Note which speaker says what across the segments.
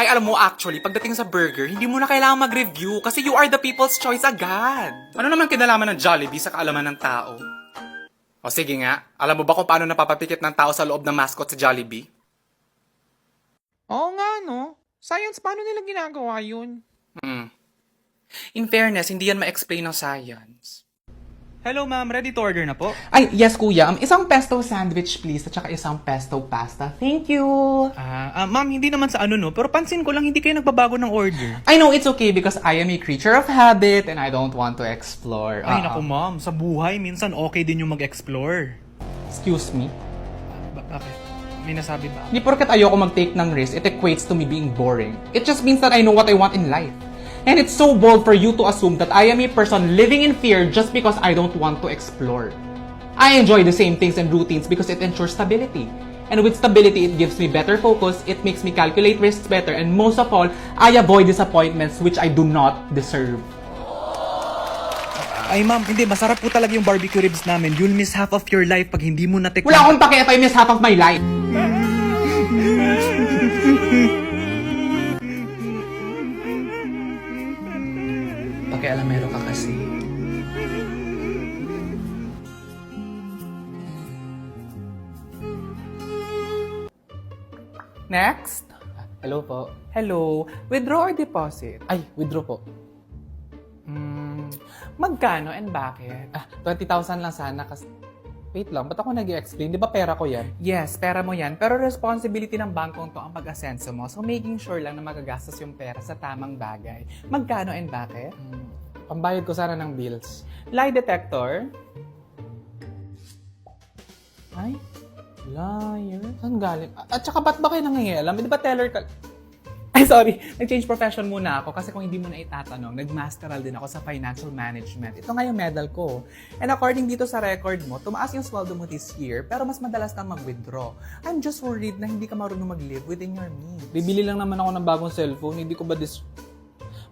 Speaker 1: Ay, alam mo, actually, pagdating sa burger, hindi mo na kailangan mag-review kasi you are the people's choice agad. Ano naman kinalaman ng Jollibee sa kaalaman ng tao? O sige nga, alam mo ba kung paano napapapikit ng tao sa loob ng mascot sa Jollibee?
Speaker 2: Oo nga, no? Science, paano nila ginagawa yun?
Speaker 1: In fairness, hindi yan ma-explain ng science.
Speaker 3: Hello ma'am, ready to order na po?
Speaker 2: Ay, yes kuya. Isang pesto sandwich please at saka isang pesto pasta. Thank you.
Speaker 3: Ma'am, hindi naman sa ano no, pero pansin ko lang hindi kayo nagbabago ng order.
Speaker 2: I know it's okay because I am a creature of habit and I don't want to explore.
Speaker 3: Ay naku ma'am, sa buhay minsan okay din yung mag-explore.
Speaker 2: Excuse me.
Speaker 3: Bakit? May nasabi ba?
Speaker 2: Hindi porket ayoko mag-take ng risk, it equates to me being boring. It just means that I know what I want in life. And it's so bold for you to assume that I am a person living in fear just because I don't want to explore. I enjoy the same things and routines because it ensures stability. And with stability, it gives me better focus, it makes me calculate risks better, and most of all, I avoid disappointments which I do not deserve.
Speaker 3: Ay ma'am, hindi, masarap po talaga yung barbecue ribs namin. You'll miss half of your life pag hindi mo natikman.
Speaker 2: Wala akong pake if I miss half of my life. Pakialamero ka kasi.
Speaker 1: Next?
Speaker 2: Hello po.
Speaker 1: Hello, withdraw or deposit?
Speaker 2: Ay, withdraw po.
Speaker 1: Magkano and bakit?
Speaker 2: 20,000 lang sana kasi... Wait lang, ba't ako nag-i-explain? Di ba pera ko yan?
Speaker 1: Yes, pera mo yan, pero responsibility ng bangkong to ang pag-asenso mo. So making sure lang na magagastos yung pera sa tamang bagay. Magkano and bakit?
Speaker 2: Pambayad ko sana ng bills.
Speaker 1: Lie detector?
Speaker 2: Ay, liar. Saan galing? At saka ba't ba kayo nangingialam? Di ba teller ka...
Speaker 1: Ay, sorry. Nag-change profession muna ako kasi kung hindi mo na itatanong, nag-masteral din ako sa financial management. Ito nga yung medal ko. And according dito sa record mo, tumaas yung sweldo mo this year, pero mas madalas kang mag-withdraw. I'm just worried na hindi ka marunong mag-live within your means.
Speaker 2: Bibili lang naman ako ng bagong cellphone. Hindi ko ba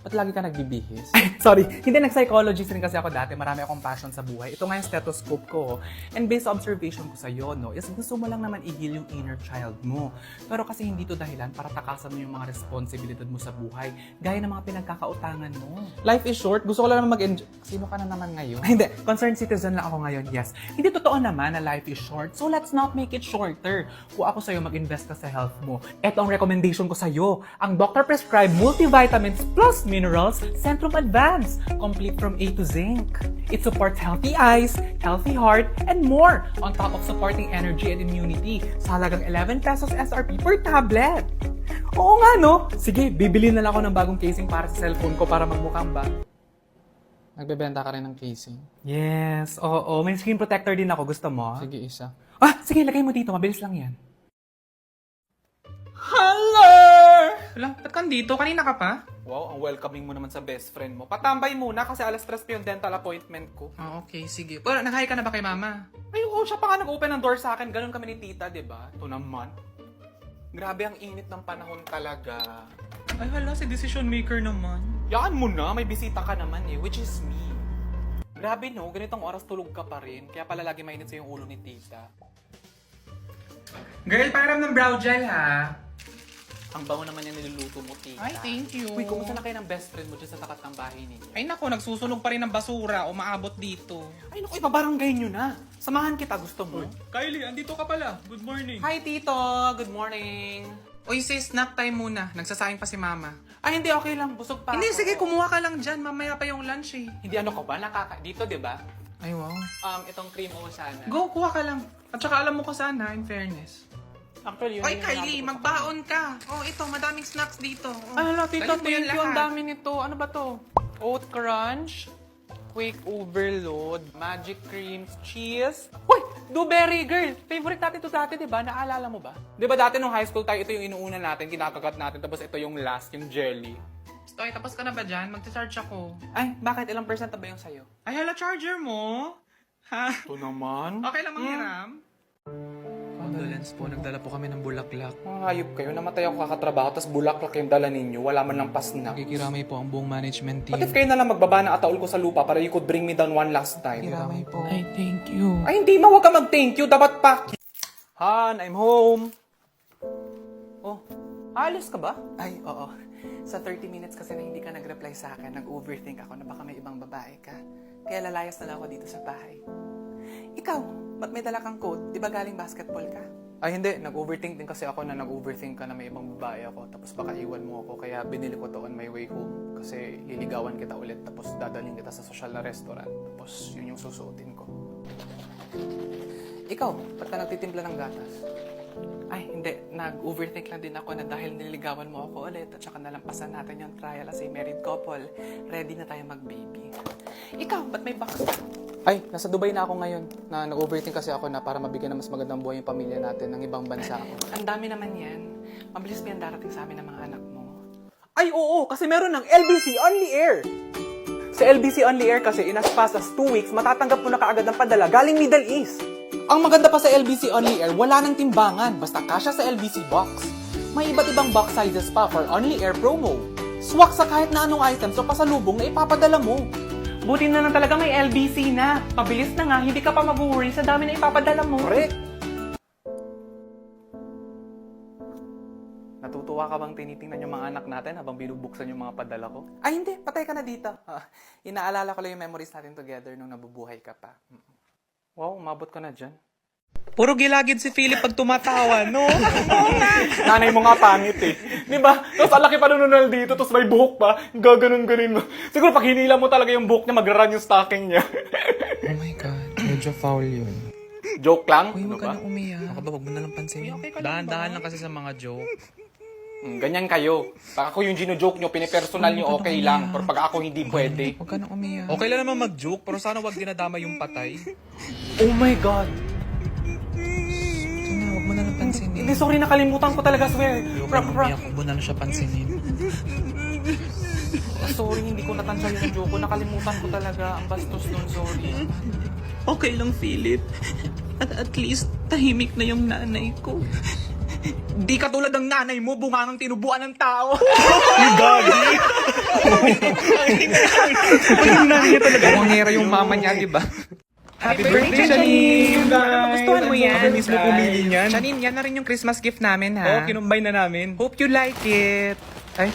Speaker 2: Ba't lagi ka nagbibihis?
Speaker 1: Sorry, hindi, nag-psychologist rin kasi ako dati. Marami akong passion sa buhay. Ito nga yung stethoscope ko. And based sa observation ko sa'yo, no, is gusto mo lang naman i-heal yung inner child mo. Pero kasi hindi to dahilan para takasan mo yung mga responsibilidad mo sa buhay. Gaya ng mga pinagkakautangan mo.
Speaker 2: Life is short. Gusto ko lang naman mag-enjoy. Sino ka na naman ngayon?
Speaker 1: Hindi, concerned citizen lang ako ngayon, yes. Hindi totoo naman na life is short, so let's not make it shorter. Kung ako sa'yo, mag-invest ka sa health mo. Ito ang recommendation ko sa'yo, ang doctor prescribed multivitamins plus minerals, Centrum Advance, complete from A to zinc. It supports healthy eyes, healthy heart, and more, on top of supporting energy and immunity sa halagang 11 pesos SRP per tablet. Oo nga, no? Sige, bibili na lang ako ng bagong casing para sa cellphone ko para magmukhang ba.
Speaker 2: Nagbebenta ka rin ng casing.
Speaker 1: Yes, oo. May screen protector din ako. Gusto mo?
Speaker 2: Sige, isa.
Speaker 1: Sige, lagay mo dito. Mabilis lang yan.
Speaker 2: Hello!
Speaker 1: Wala, ba't ka dito? Kanina ka pa?
Speaker 2: Wow, ang welcoming mo naman sa best friend mo. Patambay muna kasi alas 3 pa yung dental appointment ko.
Speaker 1: Okay, sige. Pero nag-hi ka na ba kay mama?
Speaker 2: Ay, oo, siya pa nga nag-open ng door sa akin. Ganun kami ni tita, di ba? Ito naman. Grabe ang init ng panahon talaga.
Speaker 1: Ay, hala, si decision maker naman.
Speaker 2: Yaan mo na, may bisita ka naman eh, which is me. Grabe no, ganitong oras tulog ka pa rin. Kaya pala lagi mainit sa yung ulo ni tita.
Speaker 1: Girl, pakiram ng brow gel, ha?
Speaker 2: Ang bango naman yung niluluto mo, tita.
Speaker 1: Ay, thank you.
Speaker 2: Uy, kumusta na kayo ng best friend mo dyan sa tapat ng bahay ninyo?
Speaker 1: Ay, naku, nagsusunog pa rin ng basura o maabot dito.
Speaker 2: Ay, naku, ibabarangay nyo na. Samahan kita, gusto mo?
Speaker 3: Kylie, andito ka pala. Good morning.
Speaker 2: Hi, tito. Good morning.
Speaker 1: Uy, sis, snack time muna. Nagsasayang pa si mama.
Speaker 2: Ay, hindi, okay lang. Busog pa
Speaker 1: Hindi,
Speaker 2: ako.
Speaker 1: sige, kumuha ka lang dyan. Mamaya pa yung lunch, eh.
Speaker 2: Hindi, ano ka ba? Dito, di ba?
Speaker 1: Ay, wow.
Speaker 2: Itong cream o sana.
Speaker 1: Go, kuha ka lang. At saka alam mo ko sana, in fairness.
Speaker 2: Actually, yun
Speaker 1: Oy,
Speaker 2: yung
Speaker 1: Kylie,
Speaker 2: nilalaman ko sa
Speaker 1: magbaon ka. Oh, ito, madaming snacks dito. Oh.
Speaker 2: Ano, tito,
Speaker 1: Dalhin mo yun
Speaker 2: thank you. Ang
Speaker 1: lahat.
Speaker 2: dami nito. Ano ba to? Oat Crunch, Quick Overload, Magic Creams, Cheese. Uy! Blueberry, girl! Favorite natin ito dati, di ba? Naalala mo ba? Di ba dati nung high school tayo, ito yung inuuna natin, kinakagat natin, tapos ito yung last, yung jelly.
Speaker 1: Stoy, tapos ka na ba dyan? Magcha-charge ako.
Speaker 2: Ay, bakit? Ilang percent na ba yung sa'yo?
Speaker 1: Ay, hala, charger mo? Ha?
Speaker 2: Ito naman.
Speaker 1: Okay lang manghiram? Condolence po, nagdala po kami ng bulaklak.
Speaker 2: Mga hayop kayo, namatay ako kakatrabaho, tapos bulaklak yung dala ninyo, wala man lang pasnak.
Speaker 1: Nakikiramay po ang buong management team.
Speaker 2: What if kayo na lang magbaba ng ataol ko sa lupa para you could bring me down one last time?
Speaker 1: Nakikiramay po. Ay, thank you.
Speaker 2: Ay, hindi, mawag ka mag-thank you. Dapat pa. Han, I'm home. Oh,
Speaker 1: Alis ka ba? Ay, oo. Sa 30 minutes kasi na hindi ka nag-reply sa akin, nag-overthink ako na baka may ibang babae ka. Kaya lalayas na lang ako dito sa bahay. Ikaw, ba't may dala kang coat? Di ba galing basketball ka? Ay, hindi. Nag-overthink din kasi ako na nag-overthink ka na may ibang babae ako. Tapos baka iwan mo ako. Kaya binili ko to on my way home. Kasi liligawan kita ulit. Tapos dadaling kita sa social na restaurant. Tapos yun yung susuotin ko. Ikaw, ba't ka nagtitimpla ng gatas? Ay, hindi. Nag-overthink lang din ako na dahil nililigawan mo ako ulit at saka nalampasan natin yung trial as a married couple, ready na tayo mag-baby. Ikaw, ba't may box ka? Ay, nasa Dubai na ako ngayon. Na nag-overthink kasi ako na para mabigyan ng mas magandang buhay yung pamilya natin ng ibang bansa ako. Ang dami naman yan. Mabilis pa yan darating sa amin ng mga anak mo. Ay, oo! Kasi meron ng LBC Only Air! Sa LBC Only Air kasi, in as fast as 2 weeks, matatanggap mo na kaagad ng padala galing Middle East. Ang maganda pa sa LBC Only Air, wala nang timbangan, basta kasya sa LBC box. May iba't ibang box sizes pa for Only Air promo. Swak sa kahit na anong items o pasalubong na ipapadala mo. Buti na lang talaga may LBC na. Pabilis na nga, hindi ka pa mag-worry sa dami na ipapadala mo. Correct. Natutuwa ka bang tinitingnan yung mga anak natin habang binubuksan yung mga padala ko? Ay hindi, patay ka na dito. Inaalala ko lang yung memories natin together nung nabubuhay ka pa. Wow, umabot ka na dyan.
Speaker 3: Puro gilagid si Philip pag tumatawa, no?
Speaker 1: Nanay mo nga pangit eh. Di ba? Tapos ang laki pa nununal dito, tapos may buhok pa. Gaganon-ganin mo. Siguro pag hinila mo talaga yung buhok niya, mag-run yung stocking niya.
Speaker 3: Oh my God, medyo foul yun.
Speaker 1: Joke lang?
Speaker 3: Uy,
Speaker 1: Ano
Speaker 3: huwag ka
Speaker 1: ba?
Speaker 3: nang umiyak. Baka ba, huwag mo na lang pansinin.
Speaker 1: Okay ka lang
Speaker 3: Dahan-dahan lang kasi sa mga joke.
Speaker 1: Ganyan kayo. Pag ako yung gino-joke nyo, pinipersonal nyo, okay lang. Pero pag ako hindi pwede.
Speaker 3: Huwag ka nang umiyak. Okay lang naman mag-joke, pero sana huwag dinadama yung patay.
Speaker 1: Oh my God.
Speaker 3: Sana, huwag mo na lang pansinin.
Speaker 1: Hindi, sorry, nakalimutan ko talaga, swear.
Speaker 3: Huwag ka nang umiyak, huwag mo na lang siya pansinin.
Speaker 1: Sorry, hindi ko natansya yung joke ko. Nakalimutan ko talaga. Ang bastos nun, sorry.
Speaker 4: Okay lang, Philip. At least, tahimik na yung nanay ko.
Speaker 1: Di katulad ng nanay mo, bungangang tinubuan ng tao.
Speaker 3: Bumangera yung mama niya, di ba? Happy birthday,
Speaker 1: Janine!
Speaker 3: Gustuhan mo yan?
Speaker 1: Mismo pumili niyan.
Speaker 3: Janine, yan na rin yung Christmas gift namin, ha?
Speaker 1: Oo, kinumbay na namin.
Speaker 3: Hope you like it. Ay,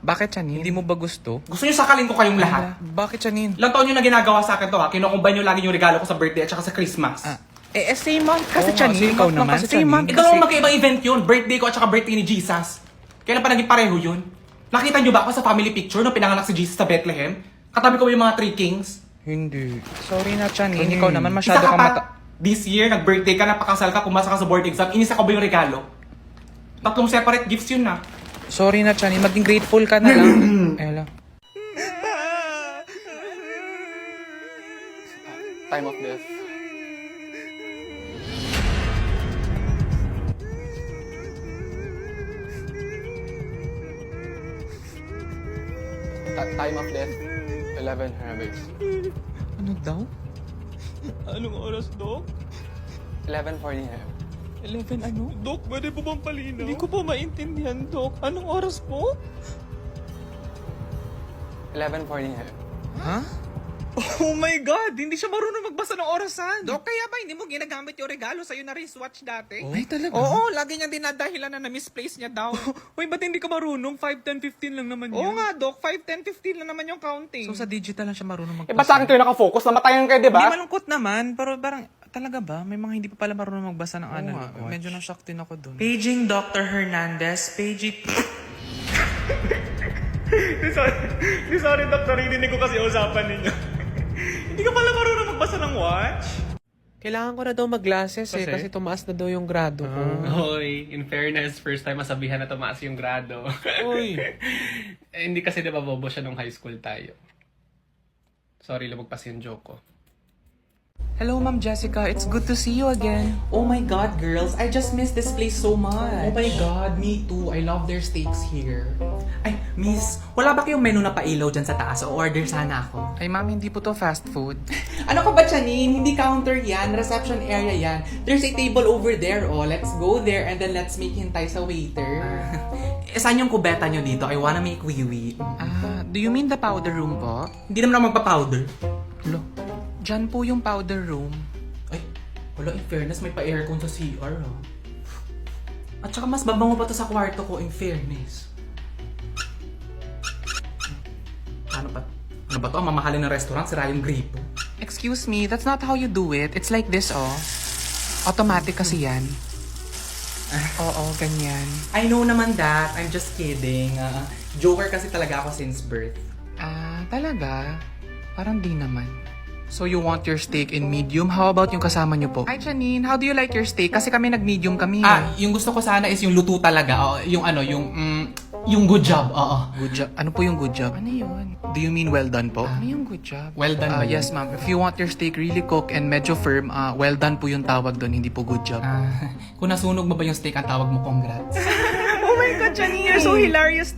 Speaker 3: bakit, Janine? Hindi mo ba gusto?
Speaker 1: Gusto niyo sakalin ko kayong lahat?
Speaker 3: Bakit, Janine?
Speaker 1: Ilang taon nyo na ginagawa sa akin to ha? Kinukumbay nyo lagi yung regalo ko sa birthday at saka sa Christmas.
Speaker 3: Same month kasi,
Speaker 1: Oo nga,
Speaker 3: Janine.
Speaker 1: ikaw
Speaker 3: Month lang
Speaker 1: naman,
Speaker 3: kasi,
Speaker 1: same month.
Speaker 3: Janine.
Speaker 1: Ikaw naman magkaibang event yun. Birthday ko at saka birthday ni Jesus. Kailan pa naging pareho yun? Nakita nyo ba ako sa family picture nung pinanganak si Jesus sa Bethlehem? Katabi ko yung mga 3 kings.
Speaker 3: Hindi. Sorry na, Janine. Ikaw naman
Speaker 1: Isa
Speaker 3: masyado
Speaker 1: ka
Speaker 3: kang
Speaker 1: pa.
Speaker 3: mata...
Speaker 1: This year, nag-birthday ka, napakasal ka, pumasa ka sa board exam, inisa ko ba yung regalo? 3 separate gifts yun na.
Speaker 3: Sorry na, Janine. Maging grateful ka na lang. Ella.
Speaker 1: Time of death. Time of death, 11 habits.
Speaker 3: Ano daw?
Speaker 4: Anong oras, Dok?
Speaker 1: 11:40 a.m.
Speaker 4: 11 ano? Dok, pwede po bang palinaw? Hindi ko po maintindihan, Dok. Anong oras po?
Speaker 1: 11:40 a.m.
Speaker 3: Ha?
Speaker 4: Oh my God! Hindi siya marunong magbasa ng orasan. Dok, kaya ba hindi mo ginagamit yung regalo sa'yo na wristwatch dati?
Speaker 3: Ay, talaga?
Speaker 4: Oo, lagi niya dinadahilan na na-misplace niya daw. Uy, ba't hindi ka marunong? 5, 10, 15 lang naman yun. Oo nga, Dok. 5, 10, 15 lang naman yung counting.
Speaker 3: So, sa digital lang siya marunong magbasa.
Speaker 1: Eh, ba't sa akin kayo nakafocus? Namatayan kayo, di
Speaker 3: Hindi
Speaker 1: ba?
Speaker 3: malungkot naman, pero parang, talaga ba? May mga hindi pa pala marunong magbasa ng analog watch. Medyo na-shock din ako dun. Paging Dr. Hernandez, paging...
Speaker 4: Sorry, Dok. Narinig ko kasi usapan ninyo. Hindi ka pala marunong magbasa ng watch?
Speaker 3: Kailangan ko na daw mag-glasses kasi tumaas na daw yung grado ko.
Speaker 5: Hoy, in fairness, first time masabihan na tumaas yung grado.
Speaker 3: Uy!
Speaker 5: Hindi kasi diba bobo siya nung high school tayo. Sorry, lumagpas yung joke ko.
Speaker 3: Hello, Ma'am Jessica. It's good to see you again.
Speaker 1: Oh my God, girls. I just miss this place so much.
Speaker 2: Oh my God, me too. I love their steaks here.
Speaker 1: Ay, miss, wala ba kayong menu na pailaw dyan sa taas? O order sana ako.
Speaker 3: Ay, Ma'am, hindi po to fast food.
Speaker 1: Ano ka ba, Janine? Hindi counter yan. Reception area yan. There's a table over there. Oh, let's go there and then let's make hintay sa waiter. Saan yung kubeta nyo dito? I wanna make wiwi.
Speaker 3: Do you mean the powder room po?
Speaker 1: Hindi naman ako magpa-powder.
Speaker 3: Lo, dyan po yung powder room.
Speaker 1: Ay, wala, in fairness, may pa-aircon sa CR, ha? At saka mas babango pa to sa kwarto ko, in fairness. Ano ba to? Ang mamahalin ng restaurant, sira yung gripo.
Speaker 3: Excuse me, that's not how you do it. It's like this, oh. Automatic kasi yan. Oo, ganyan.
Speaker 1: I know naman that. I'm just kidding. Joker kasi talaga ako since birth.
Speaker 3: Ah, talaga? Parang di naman. So you want your steak in medium? How about yung kasama niyo po? Hi, Janine. How do you like your steak? Kasi kami nag-medium kami.
Speaker 1: Yung gusto ko sana is yung luto talaga. Yung good job. Oo.
Speaker 3: Good job. Ano po yung good job? Ano yun? Do you mean well done po? Ano yung good job?
Speaker 1: Well done ba yun?
Speaker 3: Yes, ma'am. If you want your steak really cooked and medyo firm, well done po yung tawag doon, hindi po good job.
Speaker 1: Kung nasunog mo ba yung steak, ang tawag mo, congrats.
Speaker 4: Oh my God, Janine, you're so hilarious.